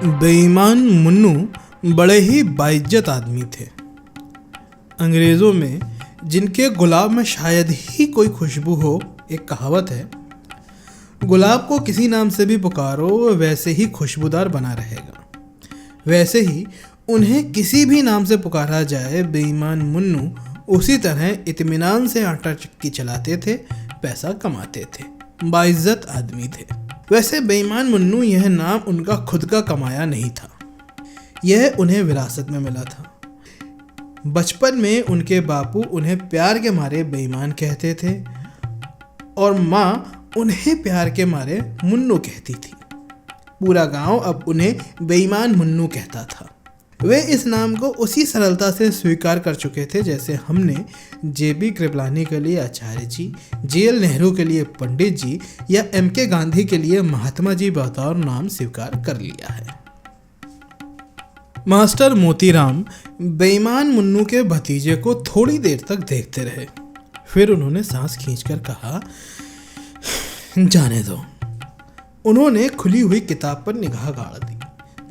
बेईमान मुन्नू बड़े ही बाइज्जत आदमी थे। अंग्रेज़ों में जिनके गुलाब में शायद ही कोई खुशबू हो, एक कहावत है, गुलाब को किसी नाम से भी पुकारो वैसे ही खुशबूदार बना रहेगा। वैसे ही उन्हें किसी भी नाम से पुकारा जाए, बेईमान मुन्नू उसी तरह इत्मीनान से आटा चक्की चलाते थे, पैसा कमाते थे, बाइज्जत आदमी थे। वैसे बेईमान मुन्नू यह नाम उनका खुद का कमाया नहीं था, यह उन्हें विरासत में मिला था। बचपन में उनके बापू उन्हें प्यार के मारे बेईमान कहते थे और माँ उन्हें प्यार के मारे मुन्नू कहती थी। पूरा गांव अब उन्हें बेईमान मुन्नू कहता था। वे इस नाम को उसी सरलता से स्वीकार कर चुके थे जैसे हमने जेबी कृपलानी के लिए आचार्य जी, जेएल नेहरू के लिए पंडित जी या एमके गांधी के लिए महात्मा जी बतौर नाम स्वीकार कर लिया है। मास्टर मोतीराम बेईमान मुन्नू के भतीजे को थोड़ी देर तक देखते रहे। फिर उन्होंने सांस खींचकर कहा, जाने दो। उन्होंने खुली हुई किताब पर निगाह गाड़ दी।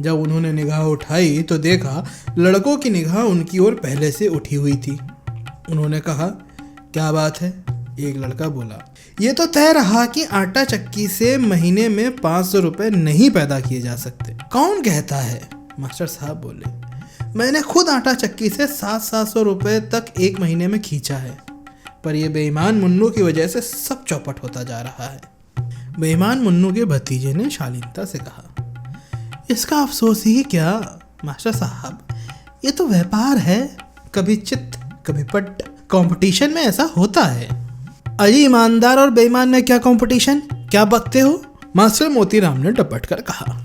जब उन्होंने निगाह उठाई तो देखा लड़कों की निगाह उनकी ओर पहले से उठी हुई थी। उन्होंने कहा, क्या बात है? एक लड़का बोला, ये तो तय रहा कि आटा चक्की से महीने में 500 रुपये नहीं पैदा किए जा सकते। कौन कहता है? मास्टर साहब बोले, मैंने खुद आटा चक्की से 700 रुपये तक एक महीने में खींचा है, पर यह बेईमान मुन्नू की वजह से सब चौपट होता जा रहा है। बेईमान मुन्नू के भतीजे ने शालीनता से कहा, इसका अफसोस ही क्या मास्टर साहब, ये तो व्यापार है, कभी चित कभी पट। कंपटीशन में ऐसा होता है। अजी ईमानदार और बेईमान में क्या कंपटीशन? क्या बकते हो? मास्टर मोतीराम ने डपट कर कहा।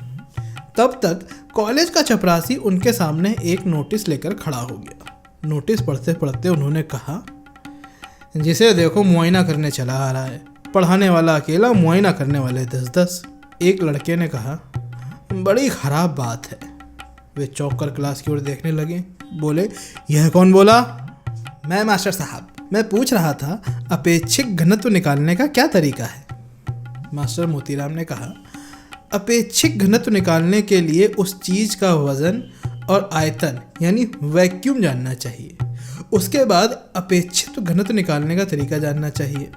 तब तक कॉलेज का चपरासी उनके सामने एक नोटिस लेकर खड़ा हो गया। नोटिस पढ़ते पढ़ते उन्होंने कहा, जिसे देखो मुआयना करने चला आ रहा है, पढ़ाने वाला अकेला, मुआयना करने वाले 10-10। एक लड़के ने कहा, बड़ी खराब बात है। वे चौंक कर क्लास की ओर देखने लगे। बोले, यह कौन बोला? मैं मास्टर साहब, मैं पूछ रहा था अपेक्षिक घनत्व निकालने का क्या तरीका है? मास्टर मोतीराम ने कहा, अपेक्षिक घनत्व निकालने के लिए उस चीज का वजन और आयतन यानी वैक्यूम जानना चाहिए। उसके बाद अपेक्षित घनत्व निकालने का तरीका जानना चाहिए।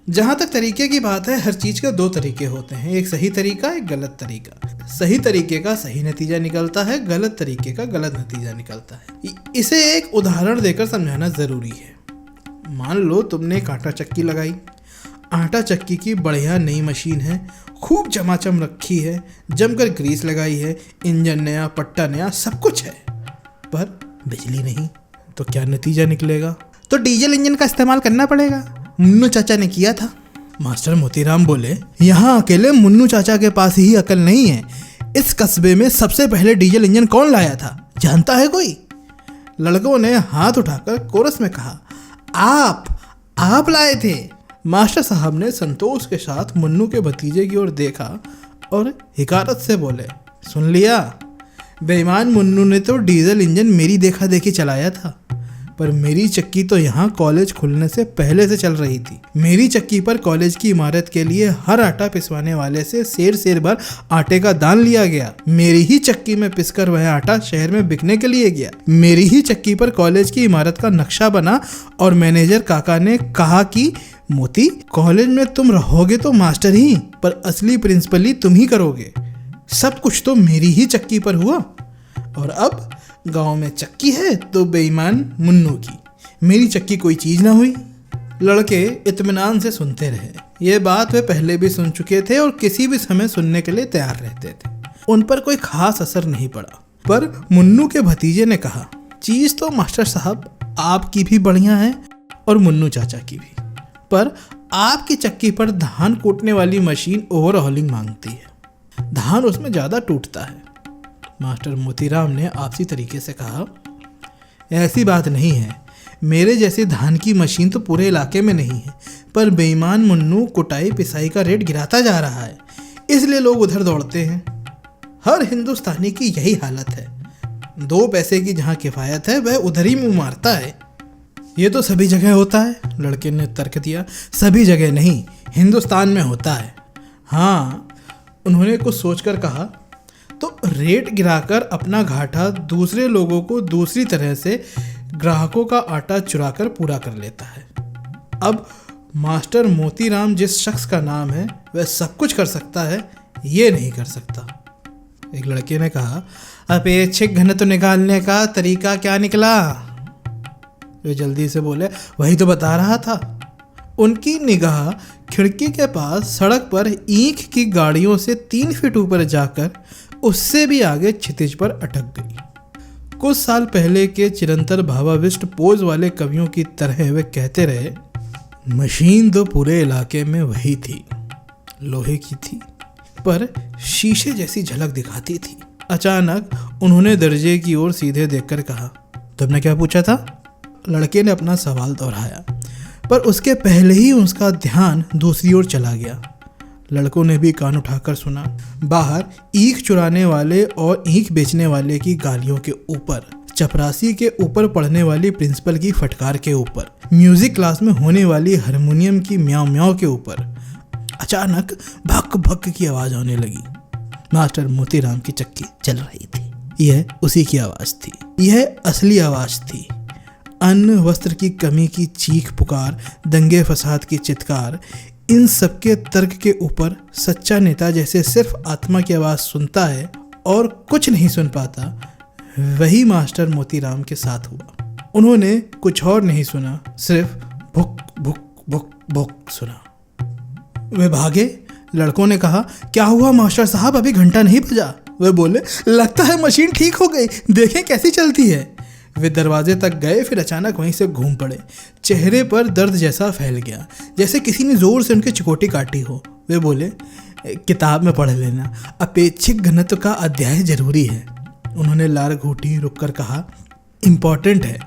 जहाँ तक तरीके की बात है, हर चीज़ के 2 तरीके होते हैं, एक सही तरीका, एक गलत तरीका। सही तरीके का सही नतीजा निकलता है, गलत तरीके का गलत नतीजा निकलता है। इसे एक उदाहरण देकर समझाना ज़रूरी है। मान लो तुमने एक आटा चक्की लगाई। आटा चक्की की बढ़िया नई मशीन है, खूब चमाचम रखी है, जमकर ग्रीस लगाई है, इंजन नया, पट्टा नया, सब कुछ है, पर बिजली नहीं। तो क्या नतीजा निकलेगा? तो डीजल इंजन का इस्तेमाल करना पड़ेगा। मुन्नू चाचा ने किया था। मास्टर मोतीराम बोले, यहाँ अकेले मुन्नू चाचा के पास ही अकल नहीं है। इस कस्बे में सबसे पहले डीजल इंजन कौन लाया था, जानता है कोई? लड़कों ने हाथ उठाकर कोरस में कहा, आप लाए थे। मास्टर साहब ने संतोष के साथ मुन्नू के भतीजे की ओर देखा और हिकारत से बोले, सुन लिया? बेईमान मुन्नू ने तो डीजल इंजन मेरी देखा देखी चलाया था, पर मेरी चक्की तो यहाँ कॉलेज खुलने से पहले से चल रही थी। मेरी चक्की पर कॉलेज की इमारत के लिए हर आटा पिसवाने वाले से सेर भर आटे का दान लिया गया। मेरी ही चक्की में पिसकर वह आटा शहर में बिकने के लिए गया। मेरी ही चक्की पर कॉलेज की इमारत का नक्शा बना और मैनेजर काका ने कहा कि मोती, कॉलेज में तुम रहोगे तो मास्टर ही, पर असली प्रिंसिपली तुम ही करोगे। सब कुछ तो मेरी ही चक्की पर हुआ। और अब गांव में चक्की है तो बेईमान मुन्नू की, मेरी चक्की कोई चीज ना हुई। लड़के इत्मीनान से सुनते रहे। ये बात वे पहले भी सुन चुके थे और किसी भी समय सुनने के लिए तैयार रहते थे। उन पर कोई खास असर नहीं पड़ा। पर मुन्नू के भतीजे ने कहा, चीज तो मास्टर साहब आपकी भी बढ़िया है और मुन्नू चाचा की भी, पर आपकी चक्की पर धान कूटने वाली मशीन ओवरहॉलिंग मांगती है। धान उसमें ज्यादा टूटता है। मास्टर मोतीराम ने आपसी तरीके से कहा, ऐसी बात नहीं है, मेरे जैसी धान की मशीन तो पूरे इलाके में नहीं है, पर बेईमान मुन्नू कुटाई पिसाई का रेट गिराता जा रहा है, इसलिए लोग उधर दौड़ते हैं। हर हिंदुस्तानी की यही हालत है। 2 पैसे की जहाँ किफ़ायत है वह उधर ही मुँह मारता है। ये तो सभी जगह होता है, लड़के ने तर्क दिया। सभी जगह नहीं, हिंदुस्तान में होता है। हाँ, उन्होंने कुछ सोचकर कहा, तो रेट गिराकर अपना घाटा दूसरे लोगों को दूसरी तरह से ग्राहकों का आटा चुराकर पूरा कर लेता है। अब मास्टर मोतीराम जिस शख्स का नाम है वह सब कुछ कर सकता है, ये नहीं कर सकता। एक लड़के ने कहा, अपेक्षित घनत्व निकालने का तरीका क्या निकला? वे जल्दी से बोले, वही तो बता रहा था। उनकी निगाह खिड़की के पास सड़क पर ईंख की गाड़ियों से 3 फीट ऊपर जाकर उससे भी आगे क्षितिज पर अटक गई। कुछ साल पहले के चिरंतर भावाविष्ट पोज वाले कवियों की तरह वे कहते रहे, मशीन तो पूरे इलाके में वही थी, लोहे की थी पर शीशे जैसी झलक दिखाती थी। अचानक उन्होंने दरजे की ओर सीधे देखकर कहा, तुमने क्या पूछा था? लड़के ने अपना सवाल दोहराया, पर उसके पहले ही उसका ध्यान दूसरी ओर चला गया। लड़कों ने भी कान उठाकर सुना। बाहर ईख चुराने वाले और ईख बेचने वाले की गालियों के ऊपर, चपरासी के ऊपर पढ़ने वाली प्रिंसिपल की फटकार के ऊपर, म्यूजिक क्लास में होने वाली हारमोनियम की म्याऊ म्याऊ के ऊपर अचानक भक भक की आवाज आने लगी। मास्टर मोतीराम की चक्की चल रही थी। यह उसी की आवाज थी, यह असली आवाज थी। अन्न वस्त्र की कमी की चीख पुकार, दंगे फसाद की चित्कार, इन सबके तर्क के ऊपर सच्चा नेता जैसे सिर्फ आत्मा की आवाज सुनता है और कुछ नहीं सुन पाता, वही मास्टर मोतीराम के साथ हुआ। उन्होंने कुछ और नहीं सुना, सिर्फ भुक भुक भुक भुक सुना। वे भागे। लड़कों ने कहा, क्या हुआ मास्टर साहब, अभी घंटा नहीं बजा? वे बोले, लगता है मशीन ठीक हो गई, देखें कैसी चलती है। वे दरवाजे तक गए, फिर अचानक वहीं से घूम पड़े। चेहरे पर दर्द जैसा फैल गया, जैसे किसी ने जोर से उनकी चिकोटी काटी हो। वे बोले, किताब में पढ़ लेना, अपेक्षित घनत्व का अध्याय जरूरी है। उन्होंने लार घूटी, रुक कर कहा, इम्पॉर्टेंट है।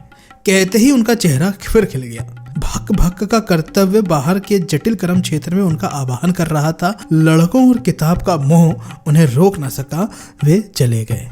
कहते ही उनका चेहरा फिर खिल गया। भक भक का कर्तव्य बाहर के जटिल कर्म क्षेत्र में उनका आवाहन कर रहा था। लड़कों और किताब का मोह उन्हें रोक न सका, वे चले गए।